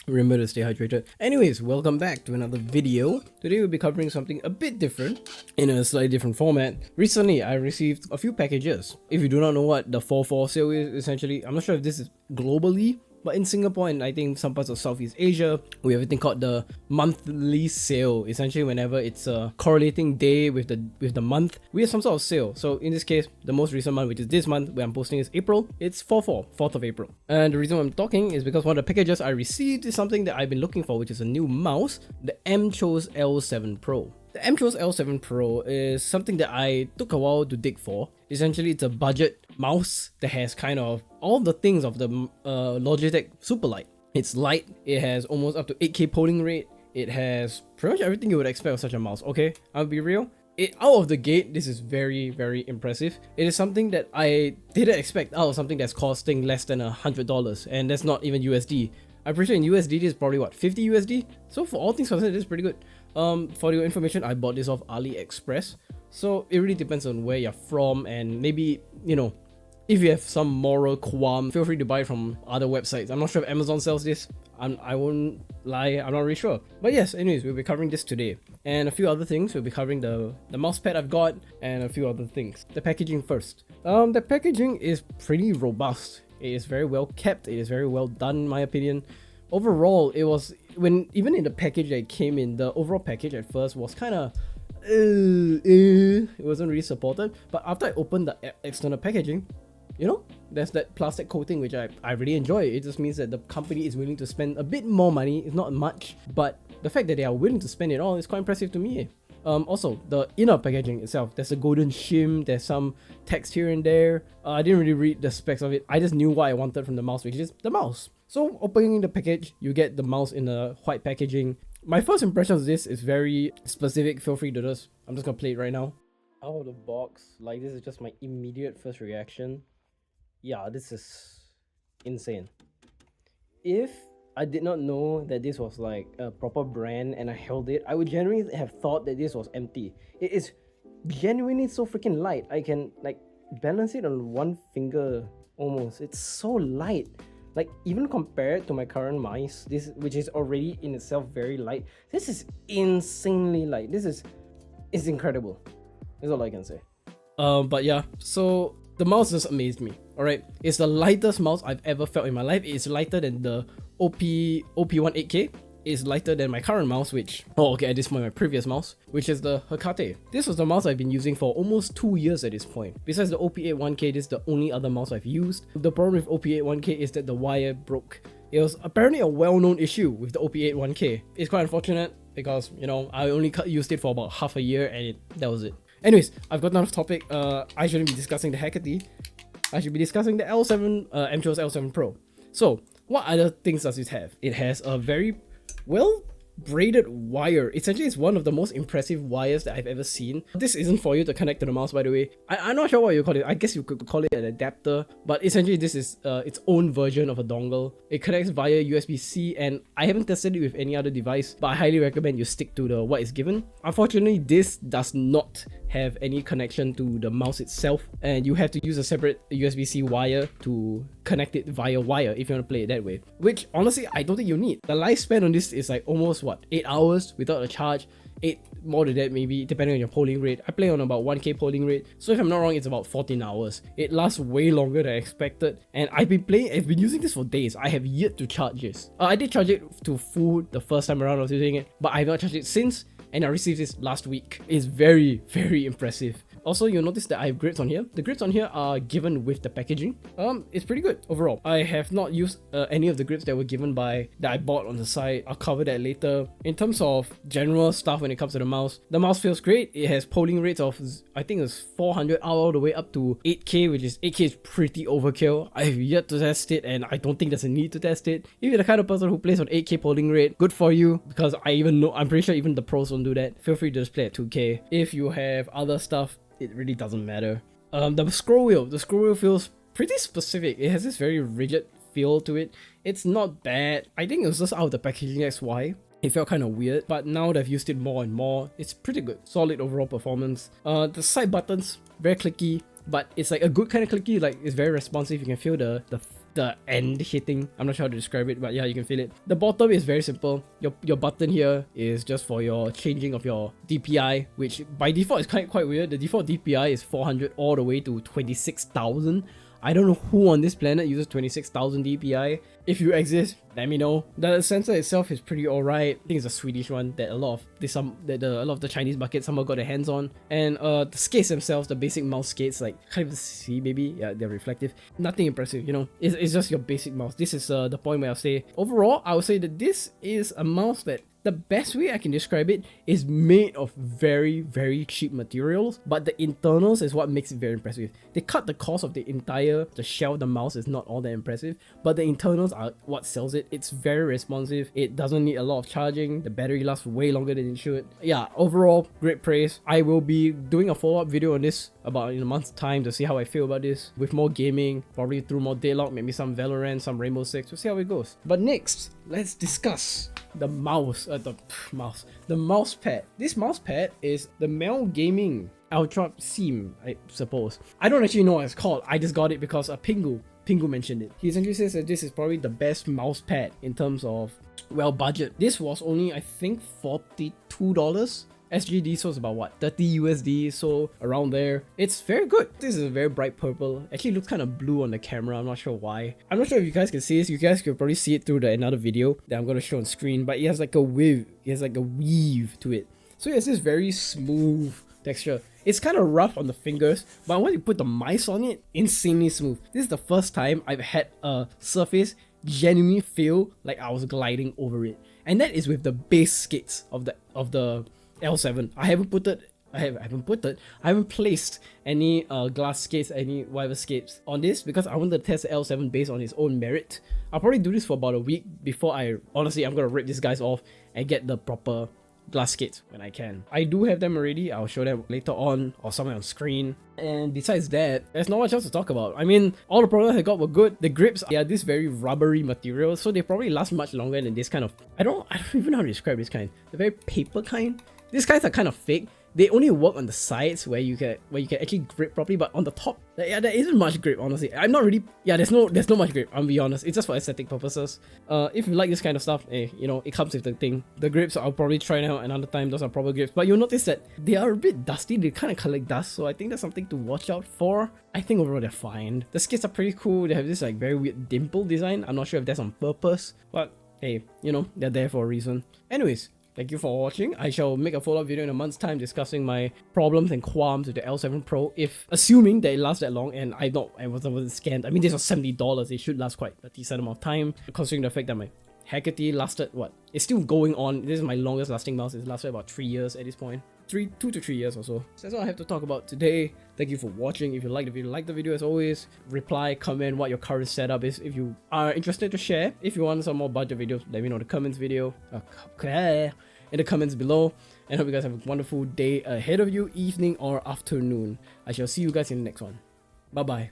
Remember to stay hydrated. Anyways, welcome back to another video. Today we'll be covering something a bit different in a slightly different format. Recently, I received a few packages. If you do not know what the 4/4 sale is, essentially, I'm not sure if this is globally, but in Singapore and I think some parts of Southeast Asia, we have a thing called the monthly sale. Essentially, whenever it's a correlating day with the month, we have some sort of sale. So in this case, the most recent month, which is this month, where I'm posting is April, it's 4/4, 4th of April. And the reason why I'm talking is because one of the packages I received is something that I've been looking for, which is a new mouse, the MCHOSE L7 Pro. The MCHOSE L7 Pro is something that I took a while to dig for. Essentially, it's a budget mouse that has kind of all the things of the Logitech Superlight. It's light, it has almost up to 8K polling rate, it has pretty much everything you would expect of such a mouse. Okay, I'll be real. Out of the gate, this is very, very impressive. It is something that I didn't expect out of something that's costing less than $100, and that's not even USD. I'm pretty sure in USD this is probably what, 50 USD? So for all things considered, this is pretty good. For your information, I bought this off Aliexpress. So it really depends on where you're from, and maybe, you know, if you have some moral qualm, feel free to buy it from other websites. I'm not sure if Amazon sells this. I won't lie, I'm not really sure. But yes, anyways, we'll be covering this today. And a few other things. We'll be covering the mouse pad I've got and a few other things. The packaging first. The packaging is pretty robust. It is very well kept. It is very well done in my opinion. Overall, it was, even in the package that it came in, the overall package at first was kind of it wasn't really supported. But after I opened the external packaging, you know, there's that plastic coating which I really enjoy. It just means that the company is willing to spend a bit more money. It's not much, but the fact that they are willing to spend it all is quite impressive to me. Also, the inner packaging itself, there's a golden shim, there's some text here and there. I didn't really read the specs of it. I just knew what I wanted from the mouse, which is the mouse. So opening the package, you get the mouse in a white packaging. My first impression of this is very specific. Feel free to just, I'm just gonna play it right now. Out of the box, like, this is just my immediate first reaction. Yeah, this is insane. If I did not know that this was like a proper brand and I held it, I would genuinely have thought that this was empty. It is genuinely so freaking light. I can like balance it on one finger almost. It's so light. Like, even compared to my current mice, this, which is already in itself very light, this is insanely light. It's incredible. That's all I can say. But yeah, so the mouse just amazed me. Alright, it's the lightest mouse I've ever felt in my life. It's lighter than the OP1 8K. It's lighter than my current mouse, which, at this point, my previous mouse, which is the Hecate. This was the mouse I've been using for almost 2 years at this point. Besides the OP8 1K, this is the only other mouse I've used. The problem with OP8 1K is that the wire broke. It was apparently a well-known issue with the OP8 1K. It's quite unfortunate because, you know, I only used it for about half a year and that was it. Anyways, I've gotten off topic. I shouldn't be discussing the Hecate. I should be discussing the MCHOSE L7 Pro. So, what other things does it have? It has a very well braided wire. Essentially, it's one of the most impressive wires that I've ever seen. This isn't for you to connect to the mouse, by the way. I'm not sure what you call it. I guess you could call it an adapter, but essentially this is its own version of a dongle. It connects via USB-C, and I haven't tested it with any other device, but I highly recommend you stick to what is given. Unfortunately, this does not have any connection to the mouse itself, and you have to use a separate USB-C wire to connect it via wire if you want to play it that way, which honestly I don't think you need. The lifespan on this is like almost what, 8 hours without a charge, 8 more than that maybe, depending on your polling rate. I play on about 1K polling rate, so if I'm not wrong, it's about 14 hours. It lasts way longer than I expected, and I've been using this for days. I have yet to charge this. I did charge it to full the first time around I was using it, but I have not charged it since, and I received this last week. It's very, very impressive. Also, you'll notice that I have grips on here. The grips on here are given with the packaging. It's pretty good overall. I have not used any of the grips that were given that I bought on the site. I'll cover that later. In terms of general stuff when it comes to the mouse feels great. It has polling rates of, I think it's 400 all the way up to 8K, which is 8K is pretty overkill. I have yet to test it, and I don't think there's a need to test it. If you're the kind of person who plays on 8K polling rate, good for you, because I'm pretty sure even the pros don't do that. Feel free to just play at 2K. If you have other stuff, it really doesn't matter. The scroll wheel feels pretty specific. It has this very rigid feel to it. It's not bad. I think it was just out of the packaging, that's why. It felt kind of weird, but now that I've used it more and more, it's pretty good. Solid overall performance. The side buttons, very clicky, but it's like a good kind of clicky, like it's very responsive. You can feel the the end hitting. I'm not sure how to describe it, but yeah, you can feel it. The bottom is very simple. Your button here is just for your changing of your DPI, which by default is quite weird. The default DPI is 400 all the way to 26,000. I don't know who on this planet uses 26,000 DPI. If you exist, let me know. The sensor itself is pretty alright. I think it's a Swedish one that a lot of the Chinese market somehow got their hands on. And the skates themselves, the basic mouse skates, like can't even see maybe. Yeah, they're reflective. Nothing impressive, you know. It's just your basic mouse. This is the point where I'll say overall, I would say that this is a mouse that the best way I can describe it is made of very, very cheap materials, but the internals is what makes it very impressive. They cut the cost of the shell of the mouse is not all that impressive, but the internals are what sells it. It's very responsive. It doesn't need a lot of charging. The battery lasts way longer than it should. Yeah, overall, great praise. I will be doing a follow-up video on this about in a month's time to see how I feel about this. With more gaming, probably through more Daylog, maybe some Valorant, some Rainbow Six. We'll see how it goes. But next, let's discuss the mouse pad. This mouse pad is the Mel Gaming Ultra Seam, I suppose. I don't actually know what it's called. I just got it because Pingu mentioned it. He essentially says that this is probably the best mouse pad in terms of, well, budget. This was only, I think, $42. SGD, so it's about what, 30 USD, so around there. It's very good. This is a very bright purple. Actually looks kind of blue on the camera. I'm not sure why. I'm not sure if you guys can see this. You guys could probably see it through another video that I'm going to show on screen, but it has like a weave. It has like a weave to it. So it has this very smooth texture. It's kind of rough on the fingers, but when you put the mice on it, insanely smooth. This is the first time I've had a surface genuinely feel like I was gliding over it. And that is with the base skates of the L7. I haven't placed any glass skates, any whatever skates on this because I wanted to test the L7 based on its own merit. I'll probably do this for about a week before I'm gonna rip these guys off and get the proper glass skates when I can. I do have them already. I'll show them later on or somewhere on screen. And besides that, there's not much else to talk about. I mean, all the products I got were good. The grips are this very rubbery material, so they probably last much longer than this kind of, I don't even know how to describe this kind. The very paper kind. These guys are kind of fake. They only work on the sides where you can actually grip properly, but on the top, yeah, there isn't much grip, honestly. I'm not really, yeah, there's no much grip, I'll be honest. It's just for aesthetic purposes. If you like this kind of stuff, you know, it comes with the thing. The grips, I'll probably try out another time. Those are proper grips, but you'll notice that they are a bit dusty. They kind of collect dust, so I think that's something to watch out for. I think overall they're fine. The skates are pretty cool. They have this like very weird dimple design. I'm not sure if that's on purpose, but hey, you know, they're there for a reason. Anyways, thank you for watching. I shall make a follow-up video in a month's time discussing my problems and qualms with the L7 Pro, if assuming that it lasts that long, and I wasn't scammed. I mean, this was $70. It should last quite a decent amount of time, considering the fact that my Hackerty lasted, what? It's still going on. This is my longest lasting mouse. It's lasted about 3 years at this point. 2 to 3 years or so. So that's all I have to talk about today. Thank you for watching. If you like the video as always, reply, comment what your current setup is. If you are interested to share, if you want some more budget videos, let me know in the comments in the comments below. And hope you guys have a wonderful day ahead of you, evening or afternoon. I shall see you guys in the next one. Bye bye.